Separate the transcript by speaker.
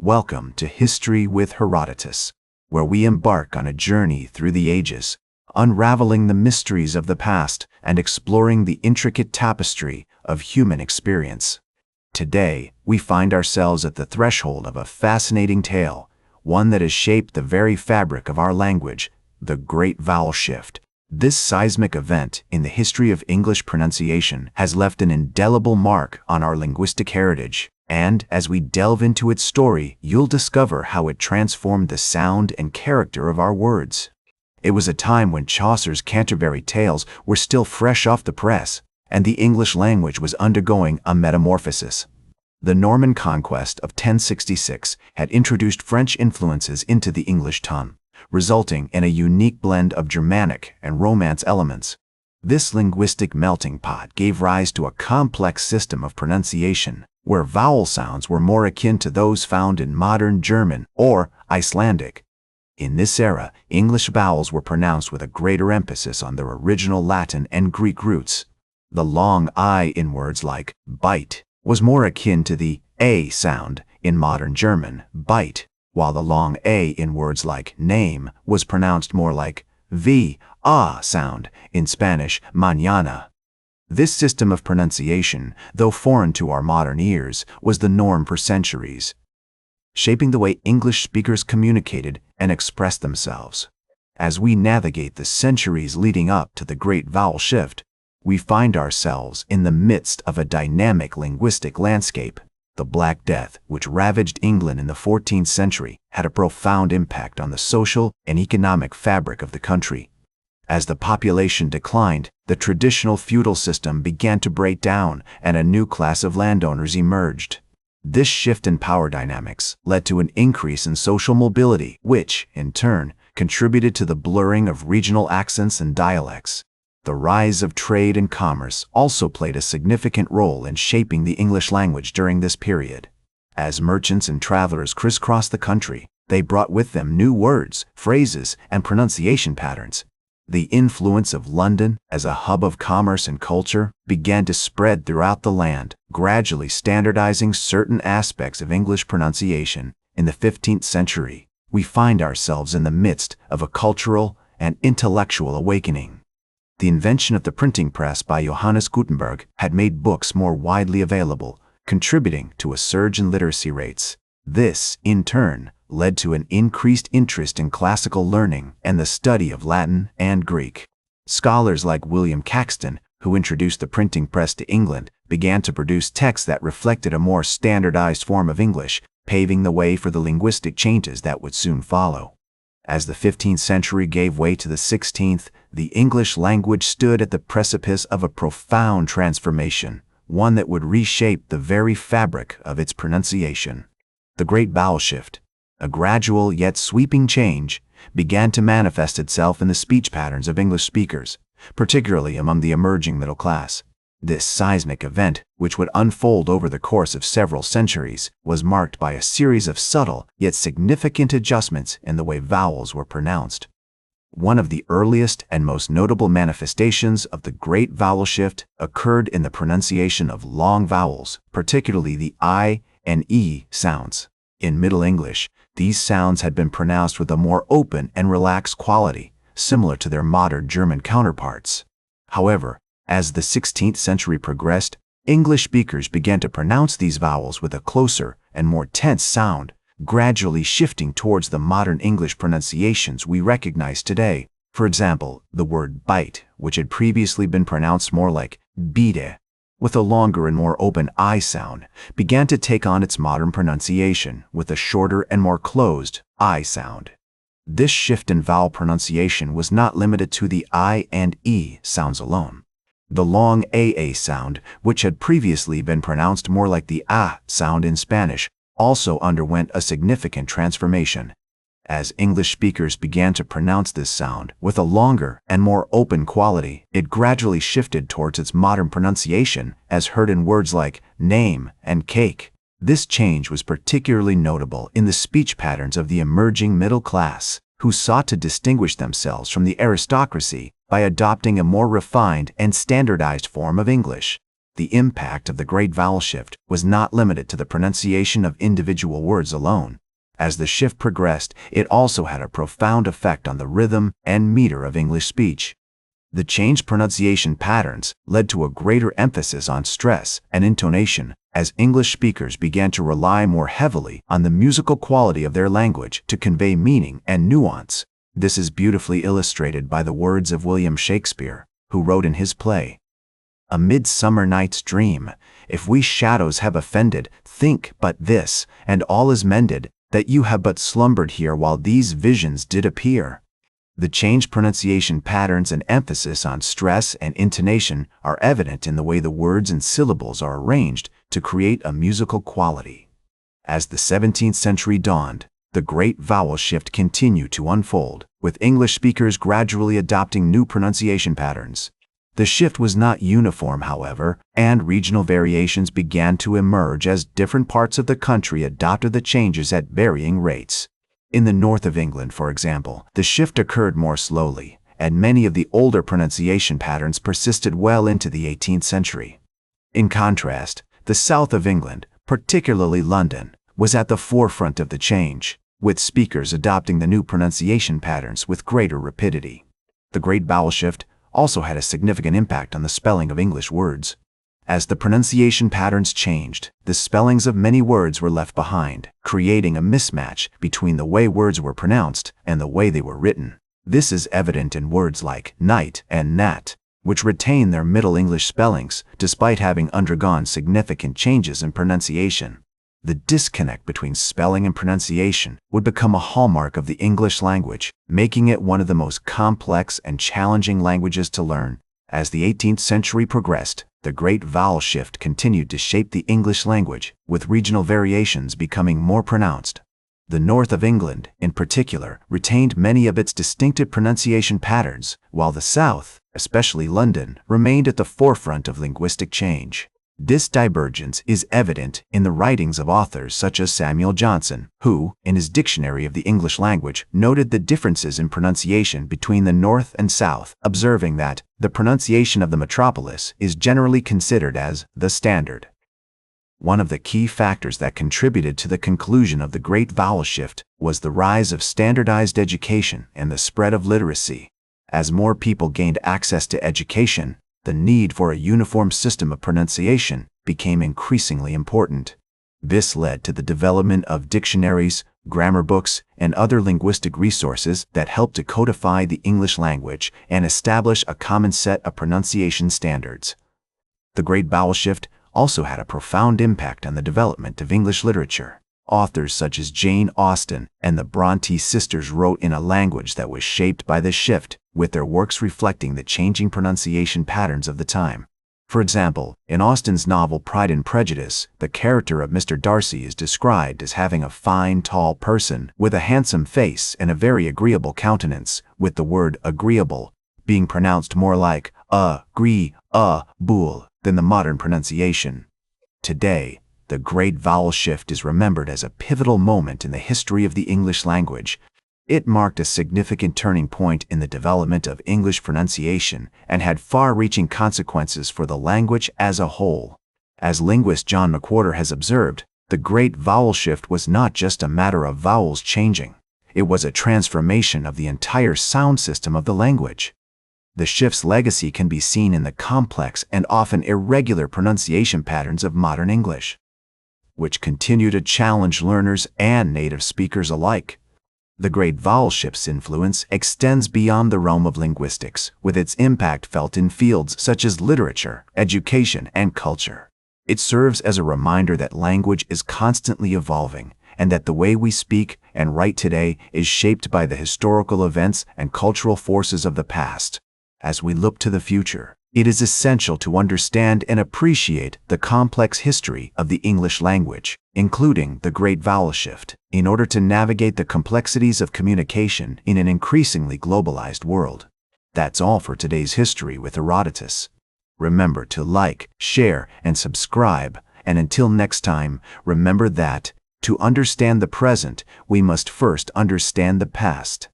Speaker 1: Welcome to History with Herodotus, where we embark on a journey through the ages, unraveling the mysteries of the past and exploring the intricate tapestry of human experience. Today, we find ourselves at the threshold of a fascinating tale, one that has shaped the very fabric of our language, the Great Vowel Shift. This seismic event in the history of English pronunciation has left an indelible mark on our linguistic heritage. And as we delve into its story, you'll discover how it transformed the sound and character of our words. It was a time when Chaucer's Canterbury Tales were still fresh off the press, and the English language was undergoing a metamorphosis. The Norman conquest of 1066 had introduced French influences into the English tongue, resulting in a unique blend of Germanic and Romance elements. This linguistic melting pot gave rise to a complex system of pronunciation, where vowel sounds were more akin to those found in modern German or Icelandic. In this era, English vowels were pronounced with a greater emphasis on their original Latin and Greek roots. The long I in words like bite was more akin to the A sound in modern German, bite, while the long A in words like name was pronounced more like V, sound in Spanish, mañana. This system of pronunciation, though foreign to our modern ears, was the norm for centuries, shaping the way English speakers communicated and expressed themselves. As we navigate the centuries leading up to the Great Vowel Shift, we find ourselves in the midst of a dynamic linguistic landscape. The Black Death, which ravaged England in the 14th century, had a profound impact on the social and economic fabric of the country. As the population declined, the traditional feudal system began to break down and a new class of landowners emerged. This shift in power dynamics led to an increase in social mobility, which, in turn, contributed to the blurring of regional accents and dialects. The rise of trade and commerce also played a significant role in shaping the English language during this period. As merchants and travelers crisscrossed the country, they brought with them new words, phrases, and pronunciation patterns. The influence of London as a hub of commerce and culture began to spread throughout the land, gradually standardizing certain aspects of English pronunciation. In the 15th century, we find ourselves in the midst of a cultural and intellectual awakening. The invention of the printing press by Johannes Gutenberg had made books more widely available, contributing to a surge in literacy rates. This, in turn, led to an increased interest in classical learning and the study of Latin and Greek. Scholars like William Caxton, who introduced the printing press to England, began to produce texts that reflected a more standardized form of English, paving the way for the linguistic changes that would soon follow. As the 15th century gave way to the 16th, the English language stood at the precipice of a profound transformation, one that would reshape the very fabric of its pronunciation. The Great Vowel Shift, a gradual yet sweeping change, began to manifest itself in the speech patterns of English speakers, particularly among the emerging middle class. This seismic event, which would unfold over the course of several centuries, was marked by a series of subtle yet significant adjustments in the way vowels were pronounced. One of the earliest and most notable manifestations of the Great Vowel Shift occurred in the pronunciation of long vowels, particularly the I and E sounds. In Middle English, these sounds had been pronounced with a more open and relaxed quality, similar to their modern German counterparts. However, as the 16th century progressed, English speakers began to pronounce these vowels with a closer and more tense sound, gradually shifting towards the modern English pronunciations we recognize today. For example, the word bite, which had previously been pronounced more like bide, with a longer and more open I sound, began to take on its modern pronunciation with a shorter and more closed I sound. This shift in vowel pronunciation was not limited to the I and E sounds alone. The long AA sound, which had previously been pronounced more like the A sound in Spanish, also underwent a significant transformation. As English speakers began to pronounce this sound with a longer and more open quality, it gradually shifted towards its modern pronunciation, as heard in words like name and cake. This change was particularly notable in the speech patterns of the emerging middle class, who sought to distinguish themselves from the aristocracy by adopting a more refined and standardized form of English. The impact of the Great Vowel Shift was not limited to the pronunciation of individual words alone. As the shift progressed, it also had a profound effect on the rhythm and meter of English speech. The changed pronunciation patterns led to a greater emphasis on stress and intonation as English speakers began to rely more heavily on the musical quality of their language to convey meaning and nuance. This is beautifully illustrated by the words of William Shakespeare, who wrote in his play, "A midsummer night's dream, if we shadows have offended, think but this, and all is mended, that you have but slumbered here while these visions did appear." The changed pronunciation patterns and emphasis on stress and intonation are evident in the way the words and syllables are arranged to create a musical quality. As the 17th century dawned, the Great Vowel Shift continued to unfold, with English speakers gradually adopting new pronunciation patterns. The shift was not uniform, however, and regional variations began to emerge as different parts of the country adopted the changes at varying rates. In the north of England, for example, the shift occurred more slowly, and many of the older pronunciation patterns persisted well into the 18th century. In contrast, the south of England, particularly London, was at the forefront of the change, with speakers adopting the new pronunciation patterns with greater rapidity. The Great Vowel Shift also had a significant impact on the spelling of English words. As the pronunciation patterns changed, the spellings of many words were left behind, creating a mismatch between the way words were pronounced and the way they were written. This is evident in words like night and nat, which retain their Middle English spellings despite having undergone significant changes in pronunciation. The disconnect between spelling and pronunciation would become a hallmark of the English language, making it one of the most complex and challenging languages to learn. As the 18th century progressed, the Great Vowel Shift continued to shape the English language, with regional variations becoming more pronounced. The north of England, in particular, retained many of its distinctive pronunciation patterns, while the south, especially London, remained at the forefront of linguistic change. This divergence is evident in the writings of authors such as Samuel Johnson, who, in his Dictionary of the English Language, noted the differences in pronunciation between the North and South, observing that the pronunciation of the metropolis is generally considered as the standard. One of the key factors that contributed to the conclusion of the Great Vowel Shift was the rise of standardized education and the spread of literacy. As more people gained access to education, the need for a uniform system of pronunciation became increasingly important. This led to the development of dictionaries, grammar books, and other linguistic resources that helped to codify the English language and establish a common set of pronunciation standards. The Great Vowel Shift also had a profound impact on the development of English literature. Authors such as Jane Austen and the Bronte sisters wrote in a language that was shaped by the shift, with their works reflecting the changing pronunciation patterns of the time. For example, in Austen's novel Pride and Prejudice, the character of Mr. Darcy is described as having a fine, tall person with a handsome face and a very agreeable countenance, with the word agreeable being pronounced more like bool than the modern pronunciation. Today, the Great Vowel Shift is remembered as a pivotal moment in the history of the English language. It marked a significant turning point in the development of English pronunciation and had far-reaching consequences for the language as a whole. As linguist John McWhorter has observed, the Great Vowel Shift was not just a matter of vowels changing. It was a transformation of the entire sound system of the language. The shift's legacy can be seen in the complex and often irregular pronunciation patterns of modern English, which continue to challenge learners and native speakers alike. The Great Vowel Shift's influence extends beyond the realm of linguistics, with its impact felt in fields such as literature, education, and culture. It serves as a reminder that language is constantly evolving, and that the way we speak and write today is shaped by the historical events and cultural forces of the past. As we look to the future, it is essential to understand and appreciate the complex history of the English language, including the Great Vowel Shift, in order to navigate the complexities of communication in an increasingly globalized world. That's all for today's History with Herodotus. Remember to like, share, and subscribe, and until next time, remember that, to understand the present, we must first understand the past.